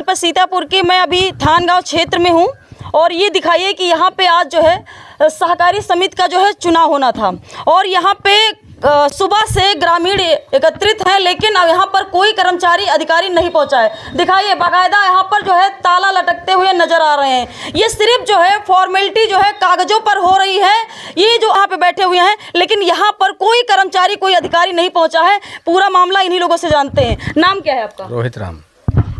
पर सीतापुर के मैं अभी थान गांव क्षेत्र में हूं और ये दिखाइए कि यहाँ पे आज जो है सहकारी समिति का जो है चुनाव होना था और यहाँ पे सुबह से ग्रामीण एकत्रित हैं, लेकिन अब यहाँ पर कोई कर्मचारी अधिकारी नहीं पहुँचा है। दिखाइए बाकायदा यहाँ पर जो है ताला लटकते हुए नजर आ रहे हैं। ये सिर्फ जो है फॉर्मेलिटी जो है कागजों पर हो रही है, ये जो यहाँ पे बैठे हुए हैं, लेकिन यहाँ पर कोई कर्मचारी कोई अधिकारी नहीं पहुँचा है। पूरा मामला इन्हीं लोगों से जानते हैं। नाम क्या है आपका? रोहित राम।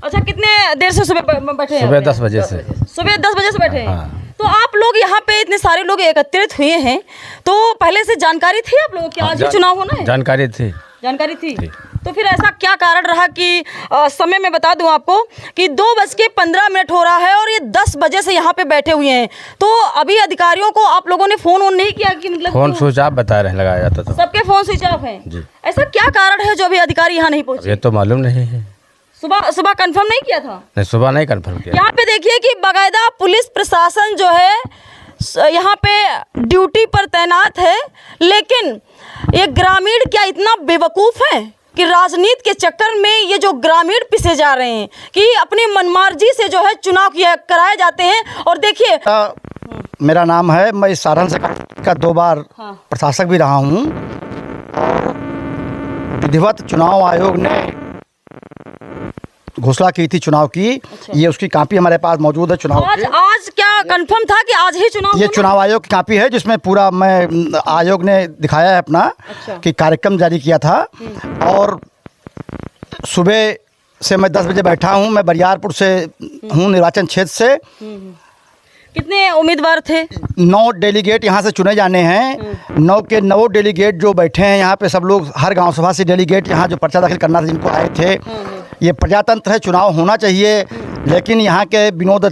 अच्छा, कितने देर से सुबह बैठे हैं? सुबह 10 बजे से। सुबह 10 बजे से बैठे हैं। हाँ। तो आप लोग यहाँ पे इतने सारे लोग एकत्रित हुए हैं, तो पहले से जानकारी थी आप लोगों की आज ही चुनाव होना है? जानकारी थी। जानकारी थी। तो फिर ऐसा क्या कारण रहा कि समय में बता दूं आपको कि 2:15 हो रहा है और ये 10 बजे से यहाँ पे बैठे हुए हैं। तो अभी अधिकारियों को आप लोगों ने फोन ऑन नहीं किया कि मतलब फोन स्विच ऑफ बता रहे हैं, लगाया जाता था। सबके फोन स्विच ऑफ हैं? जी। ऐसा क्या कारण है जो अभी अधिकारी यहाँ नहीं पहुँचे? ये तो मालूम नहीं है। सुबह कंफर्म नहीं किया था? नहीं, सुबह नहीं कंफर्म किया। यहाँ पे देखिए कि बाकायदा पुलिस प्रशासन जो है यहाँ पे ड्यूटी पर तैनात है, लेकिन ये ग्रामीण क्या इतना बेवकूफ़ है कि राजनीति के चक्कर में ये जो ग्रामीण पिसे जा रहे हैं कि अपनी मनमर्जी से जो है चुनाव कराए जाते हैं। और देखिए, मेरा नाम है, मैं सारण से का 2 बार प्रशासक भी रहा हूँ। विधिवत चुनाव आयोग ने घोषणा की थी चुनाव की। अच्छा। ये उसकी कॉपी हमारे पास मौजूद है चुनाव की। आज क्या कंफर्म था कि आज ही चुनाव? ये चुनाव आयोग की कॉपी है जिसमें पूरा मैं आयोग ने दिखाया है अपना। अच्छा। कि कार्यक्रम जारी किया था। और सुबह से मैं 10 बजे बैठा हूँ। मैं बरियारपुर से हूँ, निर्वाचन क्षेत्र से। कितने उम्मीदवार थे? 9 डेलीगेट यहाँ से चुने जाने हैं। 9 के 9 डेलीगेट जो बैठे हैं यहाँ पे, सब लोग हर गांव सभा से डेलीगेट यहाँ जो पर्चा दाखिल करना था जिनको आए थे। ये प्रजातंत्र है, चुनाव होना चाहिए। लेकिन यहाँ के विनोद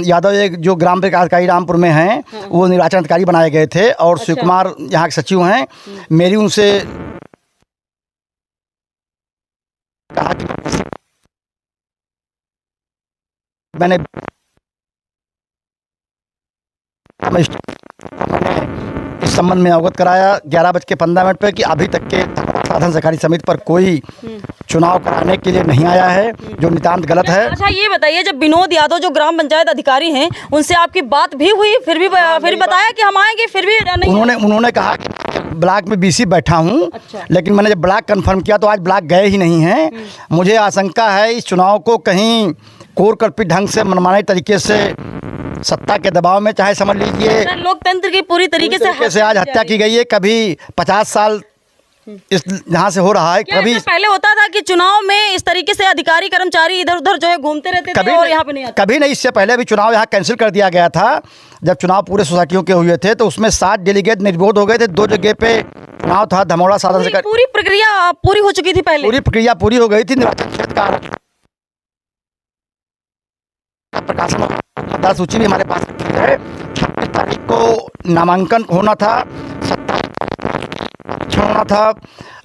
यादव एक जो ग्राम विकास अधिकारी रामपुर में हैं, वो निर्वाचन अधिकारी बनाए गए थे। और शिव कुमार यहाँ के सचिव हैं। मेरी उनसे कहा कि मैंने इस संबंध में अवगत कराया 11:15 पे कि अभी तक के साधन सहकारी समिति पर कोई चुनाव कराने के लिए नहीं आया है, जो नितांत गलत है। अच्छा, ये बताइए, जब विनोद यादव जो ग्राम पंचायत अधिकारी हैं उनसे आपकी बात भी हुई, फिर भी बताया कि हम आएंगे, फिर भी नहीं? उन्होंने कहा कि ब्लॉक में BC बैठा हूँ। अच्छा। लेकिन मैंने जब ब्लॉक कंफर्म किया तो आज ब्लॉक गए ही नहीं हैं। मुझे आशंका है इस चुनाव को कहीं कोर कल्पित ढंग से मनमाने तरीके से सत्ता के दबाव में, चाहे समझ लीजिए लोकतंत्र की पूरी तरीके से आज हत्या की गई है। कभी 50 साल इस यहाँ से हो रहा है। कभी पहले होता था कि चुनाव में इस तरीके से अधिकारी कर्मचारी इधर उधर जो है घूमते रहते थे और यहाँ पे नहीं आते? कभी नहीं। इससे पहले भी चुनाव यहाँ कैंसिल कर दिया गया था। जब चुनाव पूरे सोसाइटियों के हुए थे तो उसमें 7 डेलीगेट निर्विरोध हो गए थे। 2 जगह पे चुनाव था, धमोड़ा साधन से। पूरी प्रक्रिया पूरी हो चुकी थी पहले? पूरी प्रक्रिया पूरी हो गई थी। निर्वाचन क्षेत्र का प्रकाशन सूची भी हमारे पास है। 26 तारीख को नामांकन होना था, 27 होना था,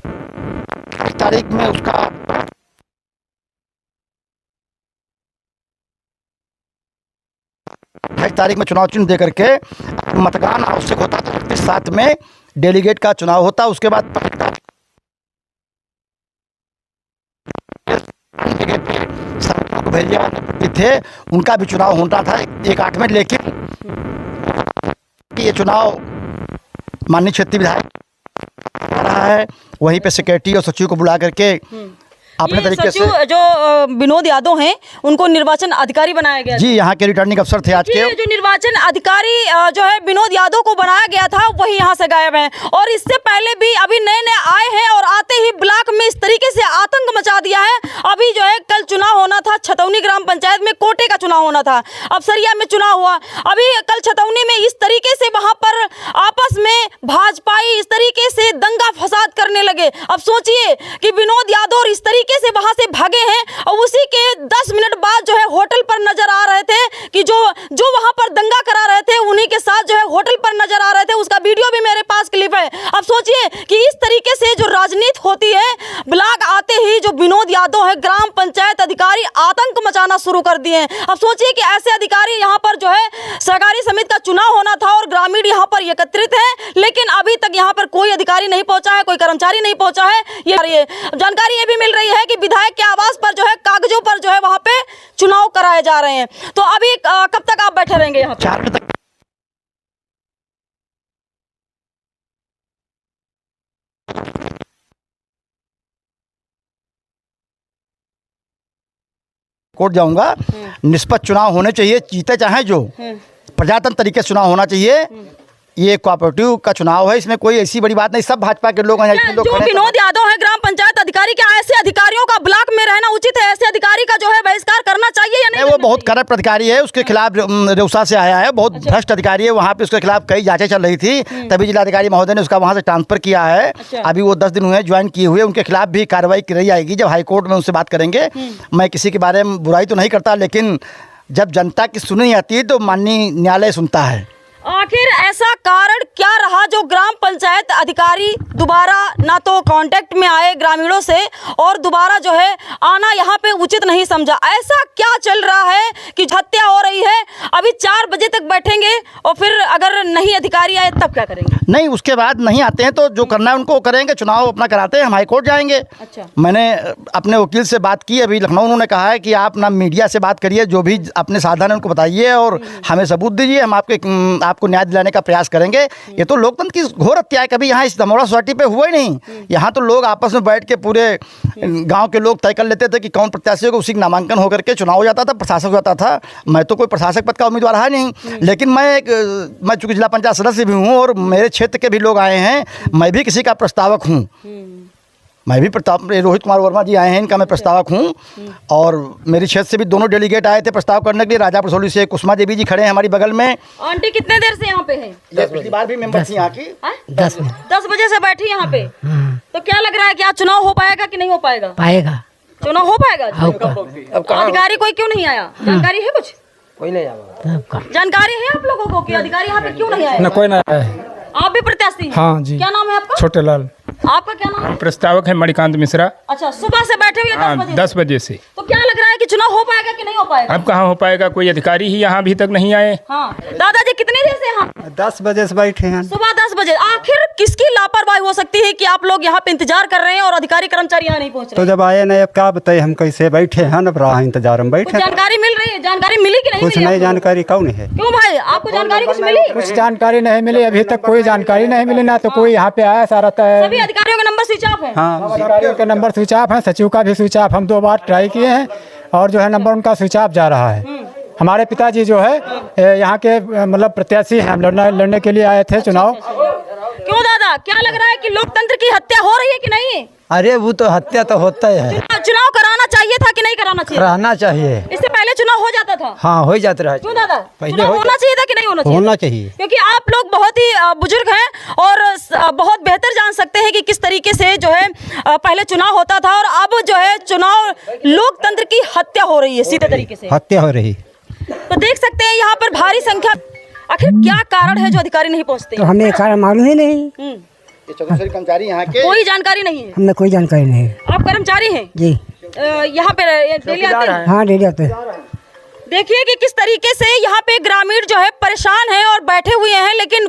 28 तारीख में उसका 28 तारीख में चुनाव चिन्ह दे करके मतदान आवश्यक होता था। 7 में डेलीगेट का चुनाव होता। उसके बाद को भेजे थे, उनका भी चुनाव होता था 1/8 में। लेकिन ये चुनाव माननीय क्षेत्रीय विधायक रहा है, वहीं पे सेक्रेटरी और सचिव को बुला करके अपने तरीके से जो विनोद यादव हैं उनको निर्वाचन अधिकारी बनाया गया। जी, यहाँ के रिटर्निंग अफसर थे आज के। जो निर्वाचन अधिकारी जो है विनोद यादव को बनाया गया था, वही यहाँ से गायब हैं। और इससे पहले भी अभी नए आए हैं और आते ही ब्लॉक में इस तरीके से आतंक मचा दिया है। अभी जो है कल चुनाव होना था, छतौनी ग्राम पंचायत में कोटे का चुनाव होना था, अफसरिया में चुनाव हुआ। अभी कल छतौनी में इस तरीके से वहाँ पर आपस में भाजपाई इस तरीके से दंगा फसाद करने लगे। अब सोचिए कि विनोद यादव इस तरीके से वहां से भागे हैं और उसी के 10 मिनट बाद जो है होटल पर नजर आ रहे थे कि जो वहां पर दंगा करा रहे थे उन्हीं के साथ जो है होटल पर नजर आ रहे थे। उसका वीडियो भी मेरे पास क्लिप है। अब सोचिए कि इस तरीके से जो राजनीति होती है, ब्लॉक आते ही जो विनोद यादव है ग्राम पंचायत अधिकारी आतंक मचाना शुरू कर दिए हैं। अब सोचिए कि ऐसे अधिकारी यहाँ पर जो है सहकारी समिति का चुनाव होना था और ग्रामीण यहाँ पर एकत्रित है, लेकिन अभी तक यहाँ पर कोई अधिकारी नहीं पहुंचा है, कोई कर्मचारी नहीं पहुंचा है। ये जानकारी ये भी मिल रही है कि विधायक के आवास पर जो है कागजों पर जो है वहाँ पे चुनाव कराए जा रहे हैं। तो अभी कब तक आप बैठे रहेंगे यहाँ पे? 4 बजे तक कोर्ट जाऊंगा। निष्पक्ष चुनाव होने चाहिए, जीते चाहे जो, प्रजातंत्र तरीके से चुनाव होना चाहिए। ये कोऑपरेटिव का चुनाव है, इसमें कोई ऐसी बड़ी बात नहीं। सब भाजपा के लोग हैं, लोग जो विनोद यादव है ग्राम पंचायत अधिकारी, क्या ऐसे अधिकारियों का ब्लॉक में रहना उचित है? ऐसे अधिकारी का जो है बहिष्कार करना चाहिए या नहीं? वो बहुत करप्ट अधिकारी है, उसके खिलाफ रेउसा से आया है, बहुत भ्रष्ट अधिकारी है। वहाँ पे उसके खिलाफ कई जांचें चल रही थी, तभी जिलाधिकारी महोदय ने उसका वहाँ से ट्रांसफर किया है। अभी वो 10 दिन हुए ज्वाइन किए हुए, उनके खिलाफ भी कार्रवाई की जाएगी जब हाईकोर्ट में उनसे बात करेंगे। मैं किसी के बारे में बुराई तो नहीं करता, लेकिन जब जनता की सुनी आती है तो माननीय न्यायालय सुनता है। आखिर ऐसा कारण क्या रहा जो ग्राम पंचायत अधिकारी दोबारा ना तो कांटेक्ट में आए ग्रामीणों से और दोबारा जो है आना यहाँ पे उचित नहीं समझा? ऐसा क्या चल रहा है कि हत्या हो रही है? अभी 4 बजे तक बैठेंगे और फिर अगर नहीं अधिकारी आए तब क्या करेंगे? नहीं, उसके बाद नहीं आते हैं तो जो करना है उनको करेंगे, चुनाव अपना कराते हैं, हम हाईकोर्ट जाएंगे। अच्छा। मैंने अपने वकील से बात की अभी लखनऊ, उन्होंने कहा है कि आप ना मीडिया से बात करिए, जो भी अपने साधन है उनको बताइए और हमें सबूत दीजिए, हम आपको न्याय दिलाने का प्रयास करेंगे। ये तो लोकतंत्र की घोर हत्या है, कभी यहाँ इस दमोड़ा सोसाइटी पे हुआ ही नहीं। यहाँ तो लोग आपस में बैठ के पूरे गांव के लोग तय कर लेते थे कि कौन प्रत्याशी होगा, उसी का नामांकन होकर के चुनाव हो जाता था, प्रशासक हो जाता था। मैं तो कोई प्रशासक पद का उम्मीदवार है नहीं, लेकिन मैं चूँकि जिला पंचायत सदस्य भी हूँ और मेरे क्षेत्र के भी लोग आए हैं, मैं भी किसी का प्रस्तावक हूँ। मैं भी रोहित कुमार वर्मा जी आए हैं, इनका मैं प्रस्तावक हूँ। और मेरे क्षेत्र से भी दोनों डेलीगेट आए थे प्रस्ताव करने के लिए, राजा परसौली से कुसुमा देवी जी खड़े हैं हमारी बगल में। आंटी कितने देर से यहाँ पे है? ये पिछली बार भी मेंबर थी यहाँ की। 10 बजे से बैठी यहाँ पे। तो क्या लग रहा है कि आज चुनाव हो पाएगा कि नहीं हो पाएगा? पाएगा, चुनाव हो पाएगा। अधिकारी कोई क्यों नहीं आया? जानकारी है कुछ? कोई नहीं आया। जानकारी है आप लोगों को कि अधिकारी यहाँ पे क्यों नहीं आया? ना कोई ना है। आप भी प्रत्याशी हैं? हाँ जी। क्या नाम है आपका? छोटे लाल। आपका क्या नाम है? प्रस्तावक है मणिकांत मिश्रा। अच्छा, सुबह से बैठे हुए 10 बजे? 10 बजे से। तो क्या लग रहा है कि चुनाव हो पाएगा कि नहीं हो पाएगा? अब कहाँ हो पाएगा, कोई अधिकारी ही यहाँ अभी तक नहीं आए। हाँ, दादाजी कितनी देर से यहाँ? 10 बजे से बैठे हैं। सुबह 10 बजे। आखिर किसकी लापरवाही हो सकती है कि आप लोग यहाँ पे इंतजार कर रहे हैं और अधिकारी कर्मचारी यहाँ नहीं पहुँच रहे? तो जब आए नहीं, अब क्या बताए हम कैसे बैठे हैं, अब राह इंतजार में बैठे। जानकारी मिल रही है? जानकारी मिली कि नहीं? कुछ नहीं जानकारी कौन है। क्यों भाई, आपको जानकारी कुछ मिली? कुछ जानकारी नहीं मिली, अभी तक कोई जानकारी नहीं मिली, ना तो कोई यहाँ पे आया। सारा सभी अधिकारियों का नंबर स्विच ऑफ है। हाँ, अधिकारियों के नंबर स्विच ऑफ है, सचिव का भी स्विच ऑफ। हम 2 बार ट्राई किए हैं और जो है नंबर उनका स्विच ऑफ जा रहा है। हमारे पिताजी जो है यहाँ के मतलब प्रत्याशी हैं, लड़ने के लिए आए थे चुनाव। क्यों दादा, क्या लग रहा है कि लोकतंत्र की हत्या हो रही है कि नहीं? अरे वो तो हत्या तो होता ही है। चुनाव कराना चाहिए था कि नहीं कराना चाहिए? रहना चाहिए। इससे पहले चुनाव हो जाता था? हाँ, हो जाता रहा। क्यों दादा, पहले चुनाव होना चाहिए था कि नहीं होना चाहिए? होना चाहिए, क्योंकि आप लोग बहुत ही बुजुर्ग हैं और बहुत बेहतर जान सकते हैं कि किस तरीके से जो है पहले चुनाव होता था और अब जो है चुनाव, लोकतंत्र की हत्या हो रही है सीधे तरीके से। हत्या हो रही। तो देख सकते हैं यहाँ पर भारी संख्या। आखिर क्या कारण है जो अधिकारी नहीं पहुँचते? तो हमें कारण मालूम ही नहीं, कर्मचारी यहाँ के कोई जानकारी नहीं है? हमें कोई जानकारी नहीं। आप कर्मचारी हैं जी। यहाँ पे डेली आते हैं? हाँ, डेली आते हैं। देखिए कि किस तरीके से यहाँ पे ग्रामीण जो है परेशान है और बैठे हुए हैं, लेकिन